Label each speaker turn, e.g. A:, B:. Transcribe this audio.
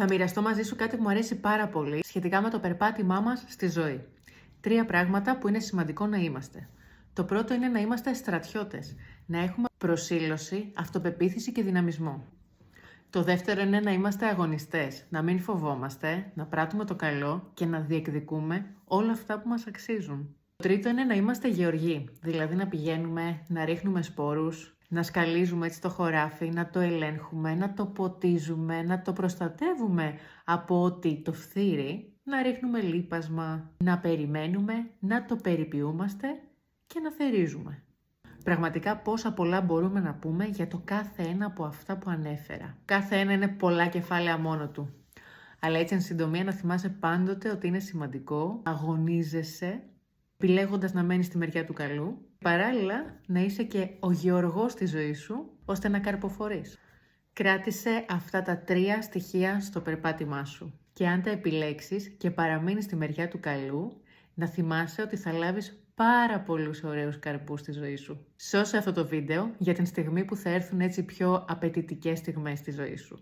A: Θα μοιραστώ μαζί σου κάτι που μου αρέσει πάρα πολύ σχετικά με το περπάτημά μας στη ζωή. 3 πράγματα που είναι σημαντικό να είμαστε. Το πρώτο είναι να είμαστε στρατιώτες, να έχουμε προσήλωση, αυτοπεποίθηση και δυναμισμό. Το δεύτερο είναι να είμαστε αγωνιστές, να μην φοβόμαστε, να πράττουμε το καλό και να διεκδικούμε όλα αυτά που μας αξίζουν. Το τρίτο είναι να είμαστε γεωργοί, δηλαδή να πηγαίνουμε, να ρίχνουμε σπόρους, να σκαλίζουμε έτσι το χωράφι, να το ελέγχουμε, να το ποτίζουμε, να το προστατεύουμε από ότι το φθείρει, να ρίχνουμε λίπασμα, να περιμένουμε, να το περιποιούμαστε και να θερίζουμε. Πραγματικά πόσα πολλά μπορούμε να πούμε για το κάθε ένα από αυτά που ανέφερα. Κάθε ένα είναι πολλά κεφάλαια μόνο του. Αλλά έτσι εν συντομία να θυμάσαι πάντοτε ότι είναι σημαντικό να αγωνίζεσαι, επιλέγοντας να μένεις στη μεριά του καλού, παράλληλα να είσαι και ο γεωργός στη ζωή σου, ώστε να καρποφορείς. Κράτησε αυτά τα 3 στοιχεία στο περπάτημά σου. Και αν τα επιλέξεις και παραμείνεις στη μεριά του καλού, να θυμάσαι ότι θα λάβεις πάρα πολλούς ωραίους καρπούς στη ζωή σου. Σώσε αυτό το βίντεο για την στιγμή που θα έρθουν έτσι πιο απαιτητικές στιγμές στη ζωή σου.